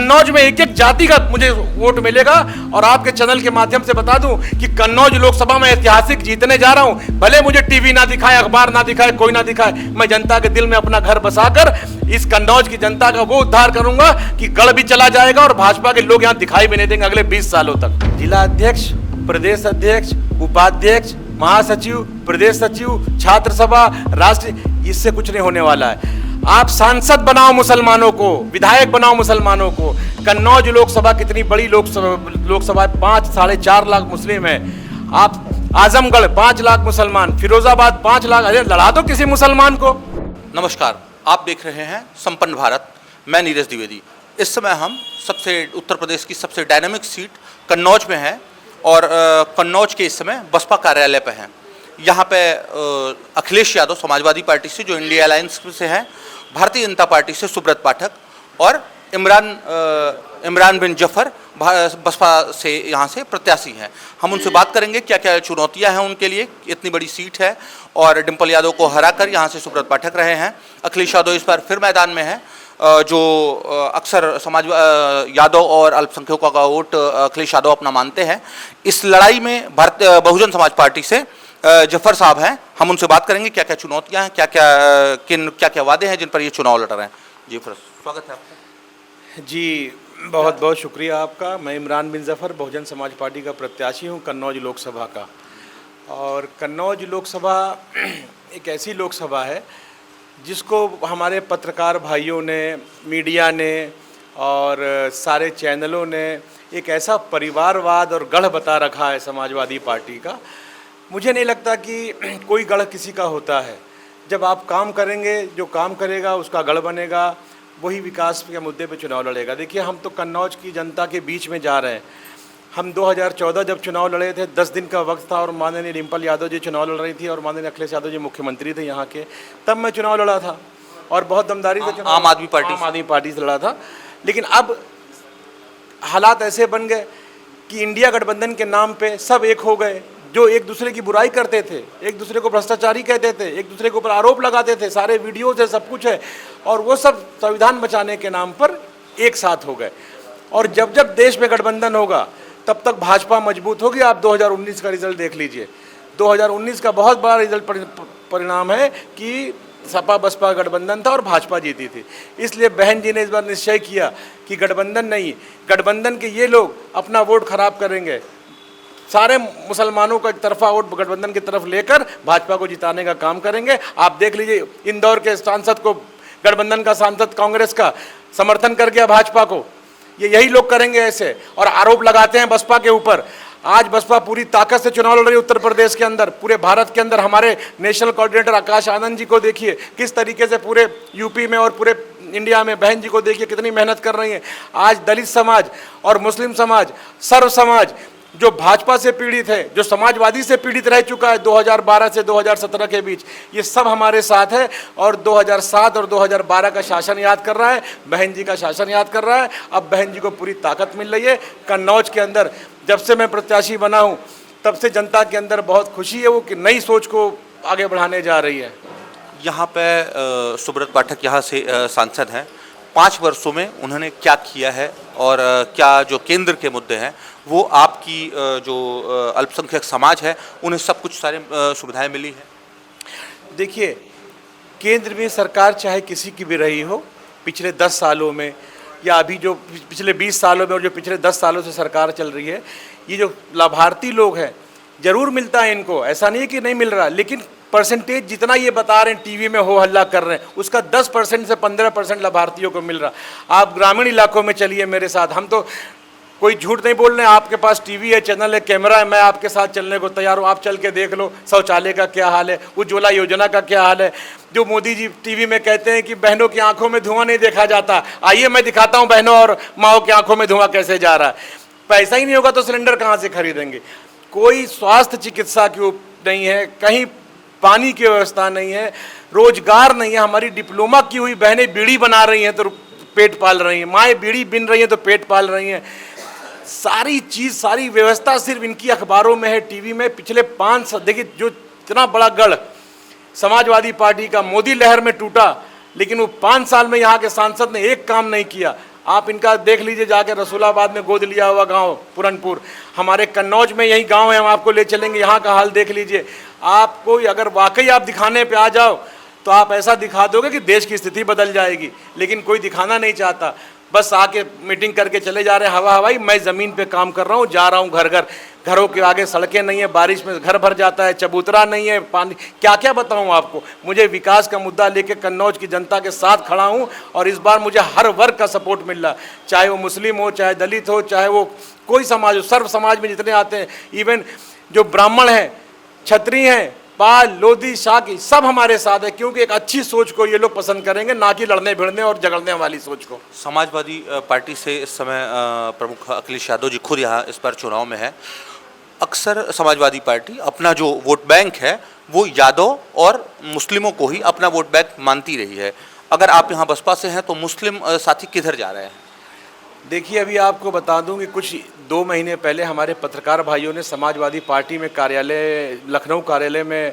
कन्नौज में एक एक जाति का मुझे वोट मिलेगा। और आपके चैनल के माध्यम से बता दूं कि कन्नौज लोकसभा में ऐतिहासिक जीतने जा रहा हूं। भले मुझे टीवी ना दिखाए, अखबार ना दिखाए, कोई ना दिखाए, मैं जनता के दिल में अपना घर बसाकर इस कन्नौज की जनता का वो उद्धार करूंगा कि गढ़ भी चला जाएगा और भाजपा के लोग यहां दिखाई भी नहीं देंगे अगले 20 सालों तक। जिला अध्यक्ष, प्रदेश अध्यक्ष, उपाध्यक्ष, महासचिव, प्रदेश सचिव, छात्र सभा, राष्ट्र, इससे कुछ नहीं होने वाला है। आप सांसद बनाओ मुसलमानों को, विधायक बनाओ मुसलमानों को। कन्नौज लोकसभा कितनी बड़ी लोकसभा 5-4.5 लाख मुस्लिम है। आप आजमगढ़ 5 लाख मुसलमान, फिरोजाबाद 5 लाख, अरे लड़ा दो किसी मुसलमान को। नमस्कार, आप देख रहे हैं संपन्न भारत। मैं नीरज द्विवेदी। इस समय हम उत्तर प्रदेश की सबसे डायनामिक सीट कन्नौज में हैं और कन्नौज के इस समय बसपा कार्यालय पे हैं। यहाँ पे अखिलेश यादव समाजवादी पार्टी से, जो इंडिया अलायंस से हैं, भारतीय जनता पार्टी से सुब्रत पाठक और इमरान बिन जफर बसपा से यहाँ से प्रत्याशी हैं। हम उनसे बात करेंगे क्या क्या चुनौतियाँ हैं उनके लिए, इतनी बड़ी सीट है और डिम्पल यादव को हराकर यहाँ से सुब्रत पाठक रहे हैं। अखिलेश यादव इस बार फिर मैदान में है, जो अक्सर यादव और अल्पसंख्यकों का वोट अखिलेश यादव अपना मानते हैं। इस लड़ाई में बहुजन समाज पार्टी से जफर साहब हैं। हम उनसे बात करेंगे क्या क्या चुनौतियां हैं, क्या क्या वादे हैं जिन पर ये चुनाव लड़ रहे हैं। जी फिर स्वागत है आपका। जी बहुत बहुत शुक्रिया आपका। मैं इमरान बिन जफर बहुजन समाज पार्टी का प्रत्याशी हूँ कन्नौज लोकसभा का। और कन्नौज लोकसभा एक ऐसी लोकसभा है जिसको हमारे पत्रकार भाइयों ने, मीडिया ने और सारे चैनलों ने एक ऐसा परिवारवाद और गढ़ बता रखा है समाजवादी पार्टी का। मुझे नहीं लगता कि कोई गढ़ किसी का होता है। जब आप काम करेंगे, जो काम करेगा उसका गढ़ बनेगा, वही विकास के मुद्दे पे चुनाव लड़ेगा। देखिए, हम तो कन्नौज की जनता के बीच में जा रहे हैं। हम 2014 जब चुनाव लड़े थे, 10 दिन का वक्त था और माननीय डिम्पल यादव जी चुनाव लड़ रही थी और माननीय अखिलेश यादव जी मुख्यमंत्री थे यहाँ के। तब मैं चुनाव लड़ा था और बहुत दमदारी से आम आदमी पार्टी से लड़ा था। लेकिन अब हालात ऐसे बन गए कि इंडिया गठबंधन के नाम पे सब एक हो गए। जो एक दूसरे की बुराई करते थे, एक दूसरे को भ्रष्टाचारी कहते थे, एक दूसरे के ऊपर आरोप लगाते थे, सारे वीडियोज है, सब कुछ है, और वो सब संविधान बचाने के नाम पर एक साथ हो गए। और जब जब देश में गठबंधन होगा तब तक भाजपा मजबूत होगी। आप 2019 का रिजल्ट देख लीजिए। 2019 का बहुत बड़ा रिजल्ट परिणाम है कि सपा बसपा गठबंधन था और भाजपा जीती थी। इसलिए बहन जी ने इस बार निश्चय किया कि गठबंधन नहीं, गठबंधन के ये लोग अपना वोट खराब करेंगे। सारे मुसलमानों का एक तरफा वोट गठबंधन की तरफ लेकर भाजपा को जिताने का काम करेंगे। आप देख लीजिए, इंदौर के सांसद को, गठबंधन का सांसद कांग्रेस का समर्थन कर गया भाजपा को। यही लोग करेंगे ऐसे, और आरोप लगाते हैं बसपा के ऊपर। आज बसपा पूरी ताकत से चुनाव लड़ रही है उत्तर प्रदेश के अंदर, पूरे भारत के अंदर। हमारे नेशनल कोऑर्डिनेटर आकाश आनंद जी को देखिए, किस तरीके से पूरे यूपी में और पूरे इंडिया में। बहन जी को देखिए कितनी मेहनत कर रही हैं। आज दलित समाज और मुस्लिम समाज, सर्व समाज, जो भाजपा से पीड़ित है, जो समाजवादी से पीड़ित रह चुका है 2012 से 2017 के बीच, ये सब हमारे साथ है और 2007 और 2012 का शासन याद कर रहा है, बहन जी का शासन याद कर रहा है। अब बहन जी को पूरी ताकत मिल रही है कन्नौज के अंदर। जब से मैं प्रत्याशी बना हूँ तब से जनता के अंदर बहुत खुशी है, वो कि नई सोच को आगे बढ़ाने जा रही है। यहाँ पे सुब्रत पाठक यहाँ से सांसद हैं। 5 वर्षों में उन्होंने क्या किया है और क्या जो केंद्र के मुद्दे हैं वो आपकी जो अल्पसंख्यक समाज है उन्हें सब कुछ सारे सुविधाएं मिली हैं? देखिए, केंद्र में सरकार चाहे किसी की भी रही हो, पिछले 10 सालों में या अभी जो पिछले 20 सालों में और जो पिछले 10 सालों से सरकार चल रही है, ये जो लाभार्थी लोग हैं ज़रूर मिलता है इनको, ऐसा नहीं है कि नहीं मिल रहा। लेकिन परसेंटेज जितना ये बता रहे हैं, टीवी में हो हल्ला कर रहे हैं, उसका 10% से 15% लाभार्थियों को मिल रहा। आप ग्रामीण इलाकों में चलिए मेरे साथ, हम तो कोई झूठ नहीं बोल रहे हैं। आपके पास टीवी है, चैनल है, कैमरा है, मैं आपके साथ चलने को तैयार हूँ। आप चल के देख लो शौचालय का क्या हाल है, उज्ज्वला योजना का क्या हाल है। जो मोदी जी टीवी में कहते हैं कि बहनों की आंखों में धुआं नहीं देखा जाता, आइए मैं दिखाता हूँ बहनों और माओ की आंखों में धुआं कैसे जा रहा है। पैसा ही नहीं होगा तो सिलेंडर कहाँ से खरीदेंगे। कोई स्वास्थ्य चिकित्सा की नहीं है, कहीं पानी की व्यवस्था नहीं है, रोजगार नहीं है। हमारी डिप्लोमा की हुई बहनें बीड़ी बना रही हैं तो पेट पाल रही हैं, माएँ बीड़ी बिन रही हैं तो पेट पाल रही हैं। सारी चीज़, सारी व्यवस्था सिर्फ इनकी अखबारों में है, टीवी में। पिछले 5 साल देखिए, जो इतना बड़ा गढ़ समाजवादी पार्टी का मोदी लहर में टूटा, लेकिन वो 5 साल में यहाँ के सांसद ने एक काम नहीं किया। आप इनका देख लीजिए जाके रसूलाबाद में गोद लिया हुआ गांव पुरनपुर, हमारे कन्नौज में यही गांव है, हम आपको ले चलेंगे, यहाँ का हाल देख लीजिए। आपको अगर वाकई आप दिखाने पे आ जाओ तो आप ऐसा दिखा दोगे कि देश की स्थिति बदल जाएगी, लेकिन कोई दिखाना नहीं चाहता, बस आके मीटिंग करके चले जा रहे हैं हवा हवाई। मैं ज़मीन पे काम कर रहा हूँ, जा रहा हूँ घर घर, घरों के आगे सड़कें नहीं है, बारिश में घर भर जाता है, चबूतरा नहीं है, पानी, क्या क्या बताऊँ आपको। मुझे विकास का मुद्दा लेके कन्नौज की जनता के साथ खड़ा हूँ और इस बार मुझे हर वर्ग का सपोर्ट मिल रहा, चाहे वो मुस्लिम हो, चाहे दलित हो, चाहे वो कोई समाज हो, सर्व समाज में जितने आते हैं, इवन जो ब्राह्मण हैं, क्षत्रिय हैं, पाल, लोधी, शाकी, सब हमारे साथ है, क्योंकि एक अच्छी सोच को ये लोग पसंद करेंगे, ना कि लड़ने भिड़ने और झगड़ने वाली सोच को। समाजवादी पार्टी से इस समय प्रमुख अखिलेश यादव जी खुद यहाँ इस बार चुनाव में है। अक्सर समाजवादी पार्टी अपना जो वोट बैंक है वो यादव और मुस्लिमों को ही अपना वोट बैंक मानती रही है। अगर आप यहाँ बसपा से हैं तो मुस्लिम साथी किधर जा रहे हैं? देखिए, अभी आपको बता दूं कि कुछ 2 महीने पहले हमारे पत्रकार भाइयों ने समाजवादी पार्टी में कार्यालय, लखनऊ कार्यालय में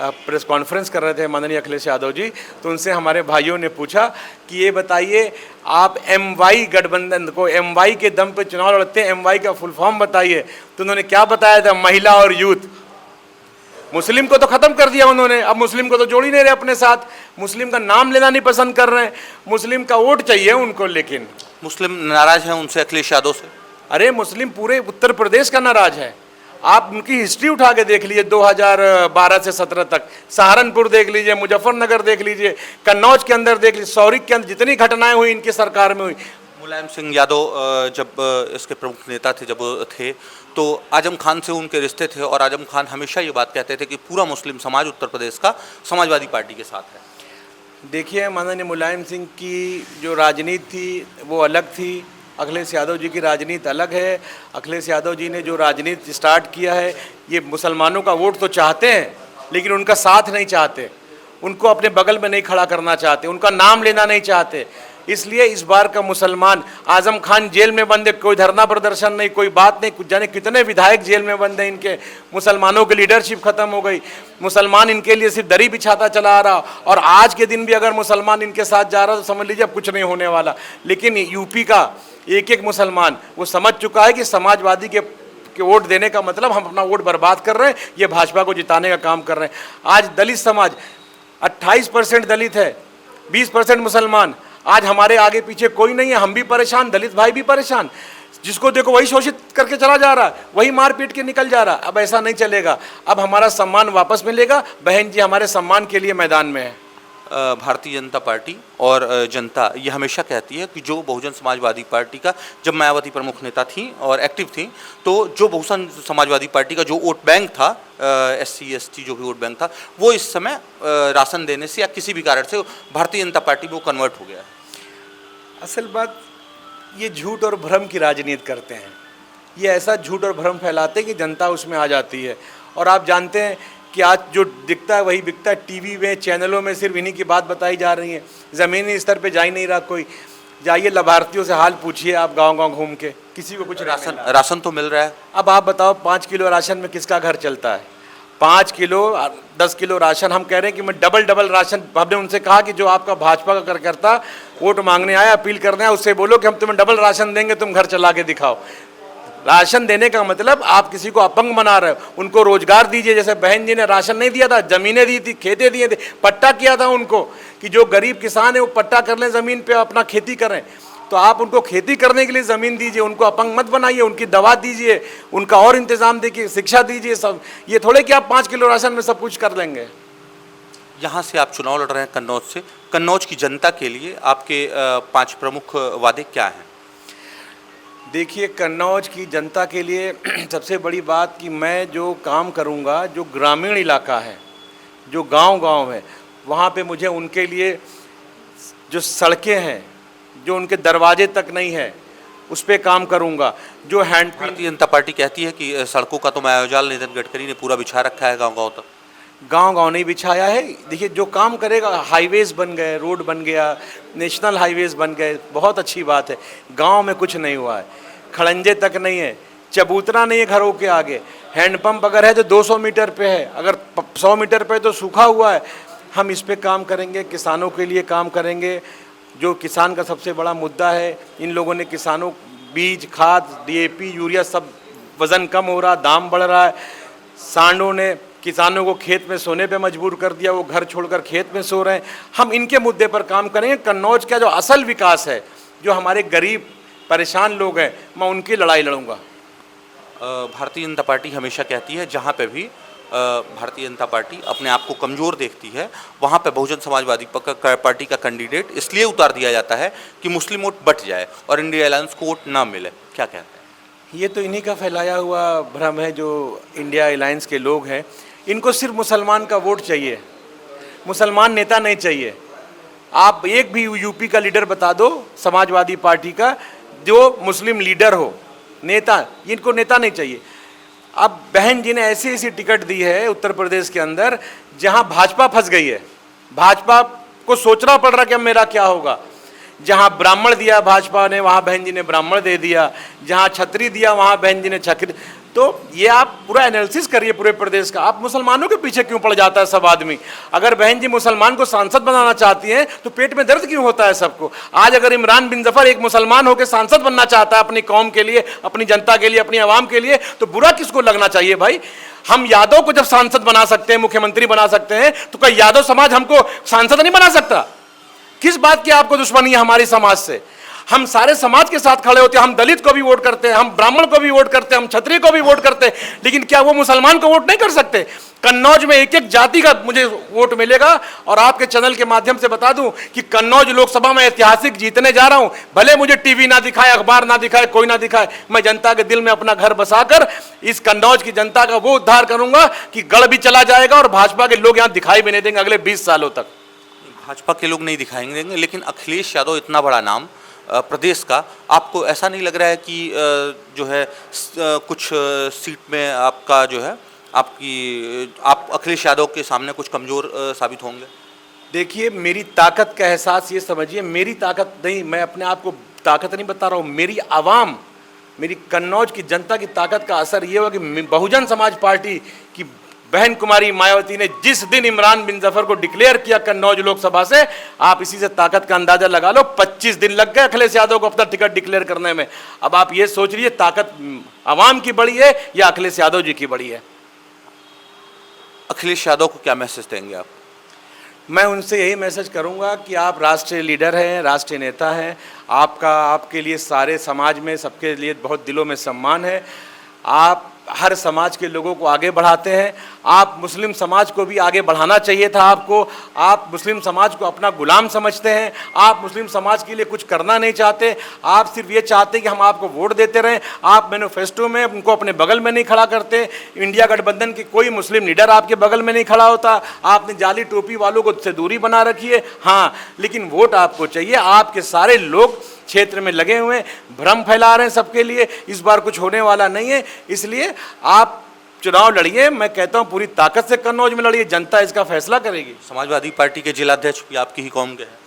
प्रेस कॉन्फ्रेंस कर रहे थे माननीय अखिलेश यादव जी, तो उनसे हमारे भाइयों ने पूछा कि ये बताइए आप MY गठबंधन को, MY के दम पे चुनाव लड़ते हैं, MY का फुल फॉर्म बताइए। तो उन्होंने क्या बताया था? महिला और यूथ। मुस्लिम को तो खत्म कर दिया उन्होंने, अब मुस्लिम को तो जोड़ ही नहीं रहे अपने साथ, मुस्लिम का नाम लेना नहीं पसंद कर रहे हैं, मुस्लिम का वोट चाहिए उनको। लेकिन मुस्लिम नाराज हैं उनसे, अखिलेश यादव से? अरे मुस्लिम पूरे उत्तर प्रदेश का नाराज है। आप उनकी हिस्ट्री उठा के देख लीजिए 2012 से 17 तक, सहारनपुर देख लीजिए, मुजफ्फरनगर देख लीजिए, कन्नौज के अंदर देख लीजिए, सौरिक के अंदर जितनी घटनाएं हुई इनकी सरकार में हुई। मुलायम सिंह यादव जब इसके प्रमुख नेता थे, जब थे तो आजम खान से उनके रिश्ते थे और आजम खान हमेशा ये बात कहते थे कि पूरा मुस्लिम समाज उत्तर प्रदेश का समाजवादी पार्टी के साथ है। देखिए, माननीय मुलायम सिंह की जो राजनीति थी वो अलग थी, अखिलेश यादव जी की राजनीति अलग है। अखिलेश यादव जी ने जो राजनीति स्टार्ट किया है, ये मुसलमानों का वोट तो चाहते हैं लेकिन उनका साथ नहीं चाहते, उनको अपने बगल में नहीं खड़ा करना चाहते, उनका नाम लेना नहीं चाहते। इसलिए इस बार का मुसलमान, आजम खान जेल में बंद है, कोई धरना प्रदर्शन नहीं, कोई बात नहीं, कुछ जाने कितने विधायक जेल में बंद हैं इनके, मुसलमानों की लीडरशिप खत्म हो गई, मुसलमान इनके लिए सिर्फ दरी बिछाता चला आ रहा, और आज के दिन भी अगर मुसलमान इनके साथ जा रहा तो समझ लीजिए अब कुछ नहीं होने वाला। लेकिन यूपी का एक एक मुसलमान वो समझ चुका है कि समाजवादी के वोट देने का मतलब हम अपना वोट बर्बाद कर रहे हैं, ये भाजपा को जिताने का काम कर रहे हैं। आज दलित समाज 28% दलित है, 20% मुसलमान, आज हमारे आगे पीछे कोई नहीं है, हम भी परेशान, दलित भाई भी परेशान, जिसको देखो वही शोषित करके चला जा रहा है, वही मार पीट के निकल जा रहा है। अब ऐसा नहीं चलेगा, अब हमारा सम्मान वापस मिलेगा। बहन जी हमारे सम्मान के लिए मैदान में है। भारतीय जनता पार्टी और जनता ये हमेशा कहती है कि जो बहुजन समाजवादी पार्टी का, जब मायावती प्रमुख नेता थी और एक्टिव थी, तो जो बहुजन समाजवादी पार्टी का जो वोट बैंक था, SC ST जो भी वोट बैंक था, वो इस समय राशन देने से या किसी भी कारण से भारतीय जनता पार्टी में वो कन्वर्ट हो गया है। असल बात, ये झूठ और भ्रम की राजनीति करते हैं, ये ऐसा झूठ और भ्रम फैलाते हैं कि जनता उसमें आ जाती है। और आप जानते हैं कि आज जो दिखता है वही बिकता है, टीवी में, चैनलों में सिर्फ इन्हीं की बात बताई जा रही है, ज़मीनी स्तर पे जा ही नहीं रहा कोई। जाइए लाभार्थियों से हाल पूछिए आप, गांव-गांव घूम के, किसी को कुछ राशन तो मिल रहा है। अब आप बताओ 5 किलो राशन में किसका घर चलता है? 5 किलो 10 किलो राशन, हम कह रहे हैं कि मैं डबल राशन। हमने उनसे कहा कि जो आपका भाजपा का कार्यकर्ता वोट मांगने आया, अपील करने आया, उससे बोलो कि हम तुम्हें डबल राशन देंगे, तुम घर चला के दिखाओ। राशन देने का मतलब आप किसी को अपंग बना रहे हो, उनको रोजगार दीजिए। जैसे बहन जी ने राशन नहीं दिया था, जमीनें दी थी, खेतें दिए थे, पट्टा किया था उनको कि जो गरीब किसान है वो पट्टा कर लें, ज़मीन पे अपना खेती करें। तो आप उनको खेती करने के लिए ज़मीन दीजिए, उनको अपंग मत बनाइए, उनकी दवा दीजिए, उनका और इंतजाम देखिए, शिक्षा दीजिए। सब ये थोड़े कि आप 5 किलो राशन में सब कुछ कर लेंगे। यहाँ से आप चुनाव लड़ रहे हैं कन्नौज से, कन्नौज की जनता के लिए आपके 5 प्रमुख वादे क्या हैं? देखिए, कन्नौज की जनता के लिए सबसे बड़ी बात कि मैं जो काम करूंगा, जो ग्रामीण इलाका है, जो गांव-गांव है, वहाँ पे मुझे उनके लिए जो सड़कें हैं, जो उनके दरवाजे तक नहीं है, उस पे काम करूंगा। जो भारतीय जनता पार्टी कहती है कि सड़कों का तो मायाजाल नितिन गडकरी ने पूरा बिछा रखा है गाँव-गाँव तक। गांव-गांव नहीं बिछाया है। देखिए, जो काम करेगा, हाईवेज बन गए, रोड बन गया, नेशनल हाईवेज बन गए, बहुत अच्छी बात है। गांव में कुछ नहीं हुआ है, खड़ंजे तक नहीं है, चबूतरा नहीं है घरों के आगे, हैंडपंप अगर है तो 200 मीटर पे है, अगर 100 मीटर पे तो सूखा हुआ है। हम इस पे काम करेंगे, किसानों के लिए काम करेंगे, जो किसान का सबसे बड़ा मुद्दा है। इन लोगों ने किसानों बीज, खाद, डीएपी, यूरिया सब वज़न कम हो रहा, दाम बढ़ रहा है। सांडों ने किसानों को खेत में सोने पे मजबूर कर दिया, वो घर छोड़कर खेत में सो रहे हैं। हम इनके मुद्दे पर काम करेंगे। कन्नौज का जो असल विकास है, जो हमारे गरीब परेशान लोग हैं, मैं उनकी लड़ाई लड़ूंगा। भारतीय जनता पार्टी हमेशा कहती है जहाँ पे भी भारतीय जनता पार्टी अपने आप को कमज़ोर देखती है, वहाँ पे बहुजन समाजवादी पार्टी का कैंडिडेट इसलिए उतार दिया जाता है कि मुस्लिम वोट बट जाए और इंडिया अलायंस को वोट ना मिले। क्या कहते हैं? ये तो इन्हीं का फैलाया हुआ भ्रम है। जो इंडिया अलायंस के लोग हैं, इनको सिर्फ मुसलमान का वोट चाहिए, मुसलमान नेता नहीं चाहिए। आप एक भी यूपी का लीडर बता दो समाजवादी पार्टी का जो मुस्लिम लीडर हो, नेता, इनको नेता नहीं चाहिए। अब बहन जी ने ऐसी ऐसी टिकट दी है उत्तर प्रदेश के अंदर जहां भाजपा फंस गई है। भाजपा को सोचना पड़ रहा कि अब मेरा क्या होगा। जहां ब्राह्मण दिया भाजपा ने, वहां बहन जी ने ब्राह्मण दे दिया। जहां छतरी दिया, वहां बहन जी ने छतरी। तो ये आप पूरा एनालिसिस करिए पूरे प्रदेश का। आप मुसलमानों के पीछे क्यों पड़ जाता है सब आदमी? अगर बहन जी मुसलमान को सांसद बनाना चाहती हैं तो पेट में दर्द क्यों होता है सबको? आज अगर इमरान बिन जफर एक मुसलमान होकर सांसद बनना चाहता है अपनी कौम के लिए, अपनी जनता के लिए, अपनी आवाम के लिए, तो बुरा किसको लगना चाहिए भाई? हम यादव को जब सांसद बना सकते हैं, मुख्यमंत्री बना सकते हैं, तो क्या यादव समाज हमको सांसद नहीं बना सकता? किस बात की आपको दुश्मनी है हमारी समाज से? हम सारे समाज के साथ खड़े होते हैं। हम दलित को भी वोट करते हैं, हम ब्राह्मण को भी वोट करते हैं, हम क्षत्रिय को भी वोट करते हैं, लेकिन क्या वो मुसलमान को वोट नहीं कर सकते? कन्नौज में एक एक जाति का मुझे वोट मिलेगा। और आपके चैनल के माध्यम से बता दूं कि कन्नौज लोकसभा में ऐतिहासिक जीतने जा रहा हूं। भले मुझे टीवी ना दिखाए, अखबार ना दिखाए, कोई ना दिखाए, मैं जनता के दिल में अपना घर बसाकर इस कन्नौज की जनता का वो उद्धार करूंगा कि गढ़ भी चला जाएगा और भाजपा के लोग यहां दिखाई भी नहीं देंगे अगले 20 सालों तक। भाजपा के लोग नहीं दिखाई देंगे, लेकिन अखिलेश यादव इतना बड़ा नाम प्रदेश का, आपको ऐसा नहीं लग रहा है कि जो है कुछ सीट में आपका जो है आप अखिलेश यादव के सामने कुछ कमज़ोर साबित होंगे? देखिए, मेरी ताकत का एहसास ये समझिए, मेरी ताकत नहीं, मैं अपने आप को ताकत नहीं बता रहा हूँ। मेरी आवाम, मेरी कन्नौज की जनता की ताकत का असर ये हुआ कि बहुजन समाज पार्टी की बहन कुमारी मायावती ने जिस दिन इमरान बिन जफर को डिक्लेयर किया कन्नौज लोकसभा से, आप इसी से ताकत का अंदाजा लगा लो। 25 दिन लग गए अखिलेश यादव को अपना टिकट डिक्लेयर करने में। अब आप ये सोच लीजिए ताकत आवाम की बड़ी है या अखिलेश यादव जी की बड़ी है? अखिलेश यादव को क्या मैसेज देंगे आप? मैं उनसे यही मैसेज करूंगा कि आप राष्ट्रीय लीडर हैं, राष्ट्रीय नेता हैं। आपके लिए सारे समाज में सबके लिए बहुत दिलों में सम्मान है। आप हर समाज के लोगों को आगे बढ़ाते हैं। आप मुस्लिम समाज को भी आगे बढ़ाना चाहिए था आपको। आप मुस्लिम समाज को अपना गुलाम समझते हैं। आप मुस्लिम समाज के लिए कुछ करना नहीं चाहते। आप सिर्फ ये चाहते कि हम आपको वोट देते रहें। आप मैनिफेस्टो में उनको अपने बगल में नहीं खड़ा करते। इंडिया गठबंधन की कोई मुस्लिम लीडर आपके बगल में नहीं खड़ा होता। आपने जाली टोपी वालों को से दूरी बना रखी है। हाँ, लेकिन वोट आपको चाहिए। आपके सारे लोग क्षेत्र में लगे हुए हैं, भ्रम फैला रहे हैं सबके लिए। इस बार कुछ होने वाला नहीं है, इसलिए आप चुनाव लड़िए। मैं कहता हूं पूरी ताकत से कन्नौज में लड़िए, जनता इसका फैसला करेगी। समाजवादी पार्टी के जिलाध्यक्ष भी आपकी ही कौम के हैं?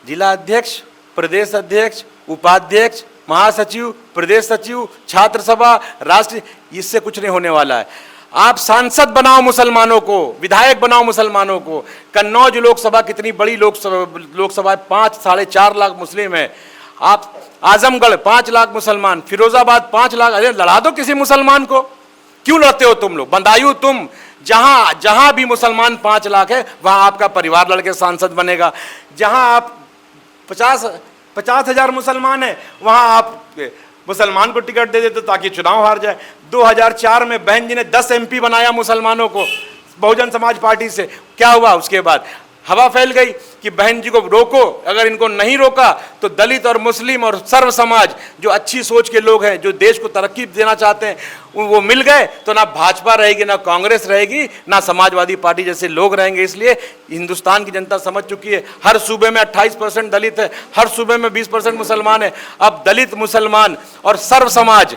जिला अध्यक्ष, प्रदेश अध्यक्ष, उपाध्यक्ष, महासचिव, प्रदेश सचिव, छात्र सभा, राष्ट्रीय, इससे कुछ नहीं होने वाला है। आप सांसद बनाओ मुसलमानों को, विधायक बनाओ मुसलमानों को। कन्नौज लोकसभा कितनी बड़ी लोकसभा है, 5-4.5 लाख मुस्लिम है। आप आजमगढ़ 5 लाख मुसलमान, फिरोजाबाद 5 लाख, अरे लड़ा दो किसी मुसलमान को। क्यों लड़ते हो तुम लोग? बंदायू तुम, जहां भी मुसलमान 5 लाख है वहां आपका परिवार लड़के सांसद बनेगा। जहां आप 50,000 मुसलमान है वहां आप मुसलमान को टिकट दे देते ताकि चुनाव हार जाए। 2004 में बहन जी ने 10 MP बनाया मुसलमानों को बहुजन समाज पार्टी से। क्या हुआ उसके बाद? हवा फैल गई कि बहन जी को रोको। अगर इनको नहीं रोका तो दलित और मुस्लिम और सर्व समाज, जो अच्छी सोच के लोग हैं, जो देश को तरक्की देना चाहते हैं, वो मिल गए तो ना भाजपा रहेगी, ना कांग्रेस रहेगी, ना समाजवादी पार्टी जैसे लोग रहेंगे। इसलिए हिंदुस्तान की जनता समझ चुकी है। हर सूबे में 28% दलित है, हर सूबे में 20% मुसलमान है। अब दलित, मुसलमान और सर्व समाज,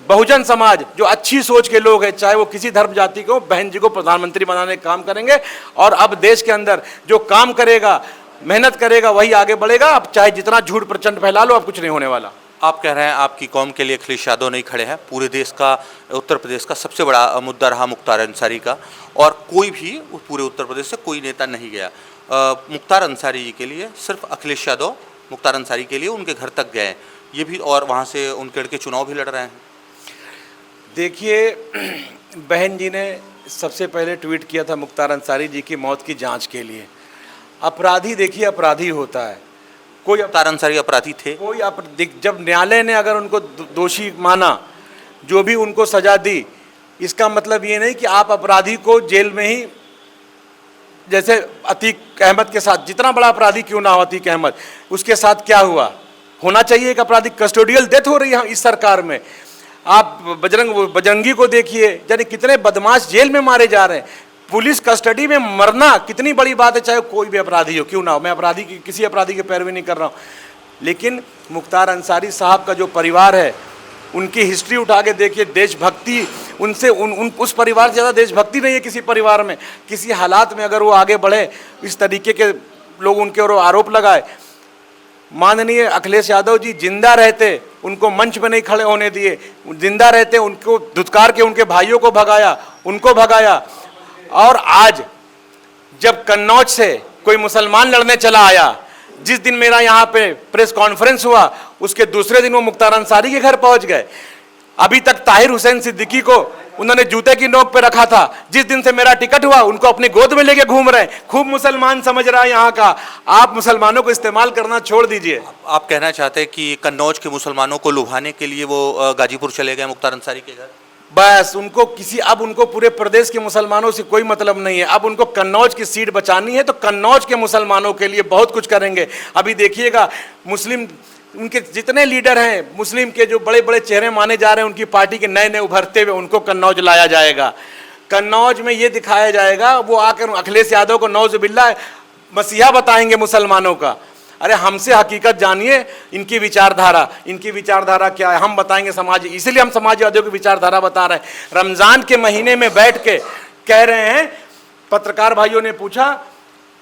बहुजन समाज, जो अच्छी सोच के लोग हैं, चाहे वो किसी धर्म जाति को, बहन जी को प्रधानमंत्री बनाने का काम करेंगे। और अब देश के अंदर जो काम करेगा, मेहनत करेगा, वही आगे बढ़ेगा। अब चाहे जितना झूठ प्रचंड फैला लो, अब कुछ नहीं होने वाला। आप कह रहे हैं आपकी कौम के लिए अखिलेश यादव नहीं खड़े हैं। पूरे देश का, उत्तर प्रदेश का सबसे बड़ा मुद्दा रहा मुख्तार अंसारी का, और कोई भी पूरे उत्तर प्रदेश से कोई नेता नहीं गया। मुख्तार अंसारी जी के लिए सिर्फ अखिलेश यादव मुख्तार अंसारी के लिए उनके घर तक गए, ये भी, और वहाँ से उनके लड़के चुनाव भी लड़ रहे हैं। देखिए, बहन जी ने सबसे पहले ट्वीट किया था मुख्तार अंसारी जी की मौत की जांच के लिए। अपराधी देखिए अपराधी होता है, कोई मुख्तार अंसारी अपराधी थे, कोई जब न्यायालय ने अगर उनको दोषी माना, जो भी उनको सजा दी, इसका मतलब ये नहीं कि आप अपराधी को जेल में ही, जैसे अतीक अहमद के साथ, जितना बड़ा अपराधी क्यों ना हो अतीक अहमद, उसके साथ क्या हुआ, होना चाहिए एक अपराधी, कस्टोडियल डेथ हो रही है इस सरकार में। आप बजरंगी को देखिए, यानी कितने बदमाश जेल में मारे जा रहे हैं। पुलिस कस्टडी में मरना कितनी बड़ी बात है, चाहे कोई भी अपराधी हो क्यों ना हो। मैं किसी अपराधी की पैरवी नहीं कर रहा हूँ, लेकिन मुख्तार अंसारी साहब का जो परिवार है, उनकी हिस्ट्री उठा के देखिए, देशभक्ति उनसे उस परिवार से ज़्यादा देशभक्ति नहीं है किसी परिवार में। किसी हालात में अगर वो आगे बढ़े, इस तरीके के लोग उनके और आरोप लगाए। माननीय अखिलेश यादव जी जिंदा रहते उनको मंच पे नहीं खड़े होने दिए, जिंदा रहते उनको धुतकार के उनके भाइयों को भगाया, उनको भगाया। और आज जब कन्नौज से कोई मुसलमान लड़ने चला आया, जिस दिन मेरा यहाँ पे प्रेस कॉन्फ्रेंस हुआ, उसके दूसरे दिन वो मुख्तार अंसारी के घर पहुंच गए। अभी तक ताहिर हुसैन सिद्दीकी को उन्होंने जूते की नोक पे रखा था, जिस दिन से मेरा टिकट हुआ उनको अपनी गोद में लेके घूम रहे हैं। खूब मुसलमान समझ रहा है यहाँ का। आप मुसलमानों को इस्तेमाल करना छोड़ दीजिए। आप कहना चाहते हैं कि कन्नौज के मुसलमानों को लुभाने के लिए वो गाजीपुर चले गए मुख्तार अंसारी के घर? बस उनको अब उनको पूरे प्रदेश के मुसलमानों से कोई मतलब नहीं है। अब उनको कन्नौज की सीट बचानी है तो कन्नौज के मुसलमानों के लिए बहुत कुछ करेंगे। अभी देखिएगा, मुस्लिम उनके जितने लीडर हैं, मुस्लिम के जो बड़े बड़े चेहरे माने जा रहे हैं उनकी पार्टी के नए नए उभरते हुए, उनको कन्नौज लाया जाएगा। कन्नौज में ये दिखाया जाएगा, वो आकर अखिलेश यादव को नौजुबिल्ला मसीहा बताएंगे मुसलमानों का। अरे हमसे हकीकत जानिए, इनकी विचारधारा क्या है हम बताएंगे समाज। इसीलिए हम समाजवादियों की विचारधारा बता रहे हैं। रमजान के महीने में बैठ के कह रहे हैं, पत्रकार भाइयों ने पूछा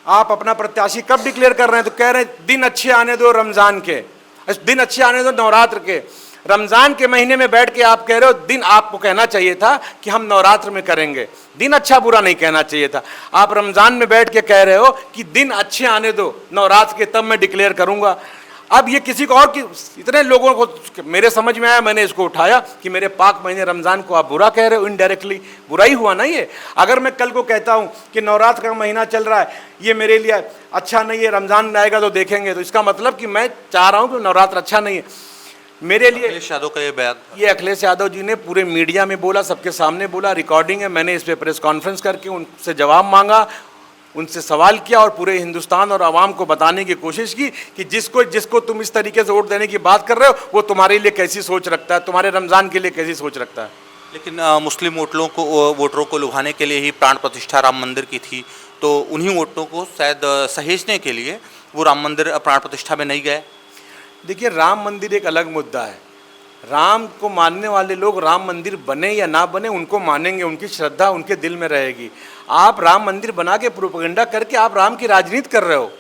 आप अपना प्रत्याशी कब डिक्लेयर कर रहे हैं, तो कह रहे हैं दिन अच्छे आने दो रमजान के, दिन अच्छे आने दो नवरात्र के। रमजान के महीने में बैठ के आप कह रहे हो, दिन आपको कहना चाहिए था कि हम नवरात्र में करेंगे, दिन अच्छा बुरा नहीं कहना चाहिए था। आप रमजान में बैठ के कह रहे हो कि दिन अच्छे आने दो नवरात्र के, तब मैं डिक्लेयर करूंगा। अब ये किसी को और की, इतने लोगों को मेरे समझ में आया, मैंने इसको उठाया कि मेरे पाक महीने रमजान को आप बुरा कह रहे हो, इनडायरेक्टली बुरा ही हुआ ना ये। अगर मैं कल को कहता हूँ कि नवरात्र का महीना चल रहा है, ये मेरे लिए अच्छा नहीं है, रमजान आएगा तो देखेंगे, तो इसका मतलब कि मैं चाह रहा हूँ कि नवरात्र अच्छा नहीं है मेरे लिए। अखिलेश यादव का ये बयान, ये अखिलेश यादव जी ने पूरे मीडिया में बोला, सबके सामने बोला, रिकॉर्डिंग है। मैंने इस पे प्रेस कॉन्फ्रेंस करके उनसे जवाब मांगा, उनसे सवाल किया और पूरे हिंदुस्तान और आवाम को बताने की कोशिश की कि जिसको तुम इस तरीके से वोट देने की बात कर रहे हो, वो तुम्हारे लिए कैसी सोच रखता है, तुम्हारे रमज़ान के लिए कैसी सोच रखता है। लेकिन मुस्लिम वोटरों को लुभाने के लिए ही प्राण प्रतिष्ठा राम मंदिर की थी, तो उन्हीं वोटों को शायद सहेजने के लिए वो राम मंदिर प्राण प्रतिष्ठा में नहीं गए। देखिए, राम मंदिर एक अलग मुद्दा है। राम को मानने वाले लोग राम मंदिर बने या ना बने उनको मानेंगे, उनकी श्रद्धा उनके दिल में रहेगी। आप राम मंदिर बना के प्रोपेगेंडा करके आप राम की राजनीति कर रहे हो।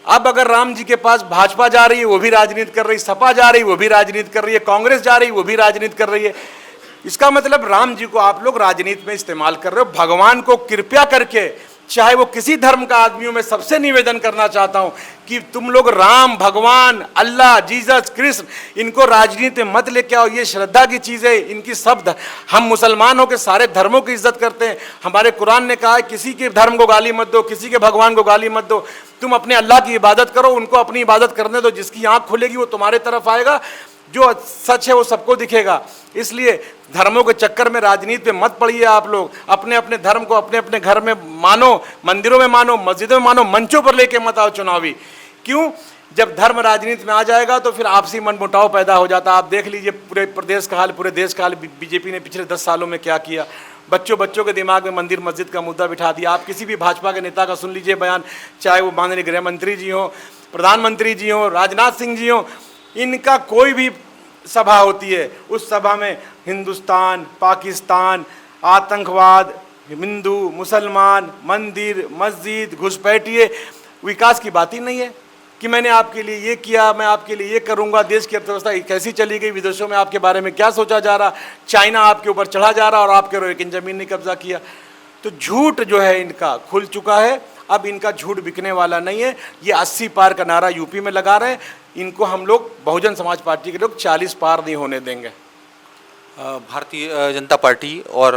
अब अगर राम जी के पास भाजपा जा रही है वो भी राजनीति कर रही है, सपा जा रही है वो भी राजनीति कर रही है, कांग्रेस जा रही है वो भी राजनीति कर रही है। इसका मतलब राम जी को आप लोग राजनीति में इस्तेमाल कर रहे हो। भगवान को कृपया करके, चाहे वो किसी धर्म का आदमी हो, मैं सबसे निवेदन करना चाहता हूं कि तुम लोग राम, भगवान, अल्लाह, जीसस, कृष्ण, इनको राजनीति में मत लेके आओ। ये श्रद्धा की चीज़ है, इनकी शब्द। हम मुसलमान हो के सारे धर्मों की इज्जत करते हैं। हमारे कुरान ने कहा है किसी के धर्म को गाली मत दो, किसी के भगवान को गाली मत दो। तुम अपने अल्लाह की इबादत करो, उनको अपनी इबादत करने दो। जिसकी आँख खुलेगी वो तुम्हारे तरफ आएगा, जो सच है वो सबको दिखेगा। इसलिए धर्मों के चक्कर में राजनीति में मत पड़िए। आप लोग अपने अपने धर्म को अपने अपने घर में मानो, मंदिरों में मानो, मस्जिदों में मानो, मंचों पर लेके मत आओ चुनावी। क्यों? जब धर्म राजनीति में आ जाएगा तो फिर आपसी मनमुटाव पैदा हो जाता है। आप देख लीजिए पूरे प्रदेश का हाल, पूरे देश का हाल, बीजेपी ने पिछले 10 सालों में क्या किया। बच्चों के दिमाग में मंदिर मस्जिद का मुद्दा बिठा दिया। आप किसी भी भाजपा के नेता का सुन लीजिए बयान, चाहे वो माननीय गृह मंत्री जी हो, प्रधानमंत्री जी हो, राजनाथ सिंह जी हो, इनका कोई भी सभा होती है, उस सभा में हिंदुस्तान, पाकिस्तान, आतंकवाद, हिंदू, मुसलमान, मंदिर, मस्जिद, घुसपैठिए, विकास की बात ही नहीं है कि मैंने आपके लिए ये किया, मैं आपके लिए ये करूंगा। देश की अर्थव्यवस्था कैसी चली गई, विदेशों में आपके बारे में क्या सोचा जा रहा, चाइना आपके ऊपर चढ़ा जा रहा और आपके 1 इंच जमीन ने कब्जा किया। तो झूठ जो है इनका खुल चुका है। अब इनका झूठ बिकने वाला नहीं है। ये 80 पार का नारा यूपी में लगा रहे हैं, इनको हम लोग बहुजन समाज पार्टी के लोग 40 पार नहीं होने देंगे। भारतीय जनता पार्टी और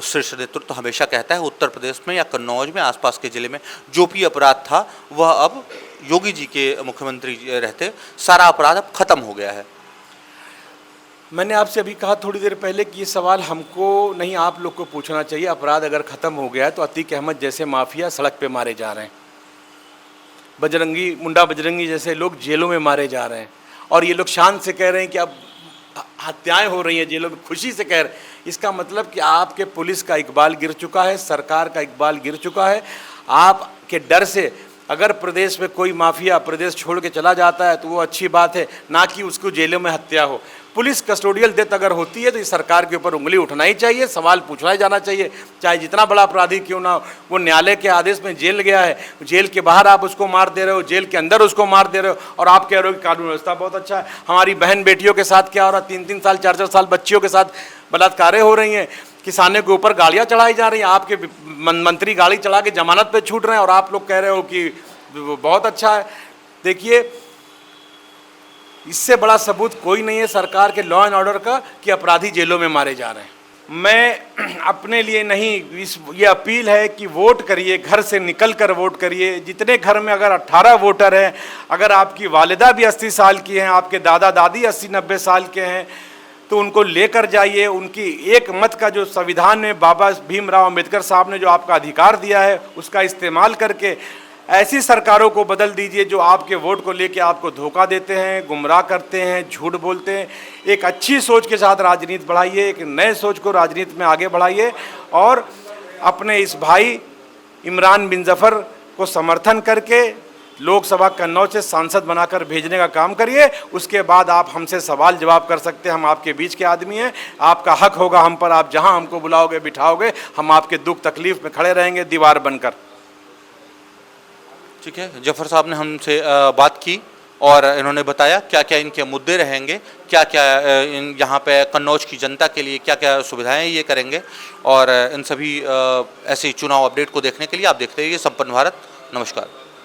शीर्ष नेतृत्व हमेशा कहता है उत्तर प्रदेश में या कन्नौज में आसपास के ज़िले में जो भी अपराध था वह अब योगी जी के मुख्यमंत्री रहते सारा अपराध अब खत्म हो गया है। मैंने आपसे अभी कहा थोड़ी देर पहले कि ये सवाल हमको नहीं आप लोग को पूछना चाहिए। अपराध अगर ख़त्म हो गया है तो अतीक अहमद जैसे माफिया सड़क पे मारे जा रहे हैं, बजरंगी मुंडा बजरंगी जैसे लोग जेलों में मारे जा रहे हैं, और ये लोग शान से कह रहे हैं कि अब हत्याएं हो रही हैं जेलों में, खुशी से कह रहे हैं। इसका मतलब कि आपके पुलिस का इकबाल गिर चुका है, सरकार का इकबाल गिर चुका है। आपके डर से अगर प्रदेश में कोई माफिया प्रदेश छोड़ के चला जाता है तो वो अच्छी बात है, ना कि उसको जेलों में हत्या हो। पुलिस कस्टोडियल डेथ अगर होती है तो इस सरकार के ऊपर उंगली उठना ही चाहिए, सवाल पूछना ही जाना चाहिए, चाहे जितना बड़ा अपराधी क्यों ना हो। वो न्यायालय के आदेश में जेल गया है, जेल के बाहर आप उसको मार दे रहे हो, जेल के अंदर उसको मार दे रहे हो, और आप कह रहे हो कि कानून व्यवस्था बहुत अच्छा है। हमारी बहन बेटियों के साथ क्या हो रहा है, 3-3 साल 4-4 साल बच्चियों के साथ बलात्कारें हो रही हैं, किसानों के ऊपर गाड़ियाँ चढ़ाई जा रही हैं। आपके मंत्री गाड़ी चला के जमानत पे छूट रहे हैं और आप लोग कह रहे हो कि बहुत अच्छा है। देखिए, इससे बड़ा सबूत कोई नहीं है सरकार के लॉ एंड ऑर्डर का कि अपराधी जेलों में मारे जा रहे हैं। मैं अपने लिए नहीं, ये अपील है कि वोट करिए, घर से निकल कर वोट करिए। जितने घर में अगर 18 वोटर हैं, अगर आपकी वालिदा भी 80 साल की हैं, आपके दादा दादी 80-90 साल के हैं, तो उनको लेकर जाइए। उनकी एक मत का जो संविधान में बाबा भीमराव अम्बेडकर साहब ने जो आपका अधिकार दिया है उसका इस्तेमाल करके ऐसी सरकारों को बदल दीजिए जो आपके वोट को लेके आपको धोखा देते हैं, गुमराह करते हैं, झूठ बोलते हैं। एक अच्छी सोच के साथ राजनीति बढ़ाइए, एक नए सोच को राजनीति में आगे बढ़ाइए, और अपने इस भाई इमरान बिन जफ़र को समर्थन करके लोकसभा कन्नौज से सांसद बनाकर भेजने का काम करिए। उसके बाद आप हमसे सवाल जवाब कर सकते हैं, हम आपके बीच के आदमी हैं। आपका हक होगा हम पर, आप जहां हमको बुलाओगे बिठाओगे, हम आपके दुख तकलीफ में खड़े रहेंगे दीवार बनकर। ठीक है, जफर साहब ने हमसे बात की और इन्होंने बताया क्या क्या इनके मुद्दे रहेंगे, क्या क्या यहाँ पे कन्नौज की जनता के लिए क्या क्या सुविधाएं ये करेंगे। और इन सभी ऐसे चुनाव अपडेट को देखने के लिए आप देखते रहिए संपन्न भारत। नमस्कार।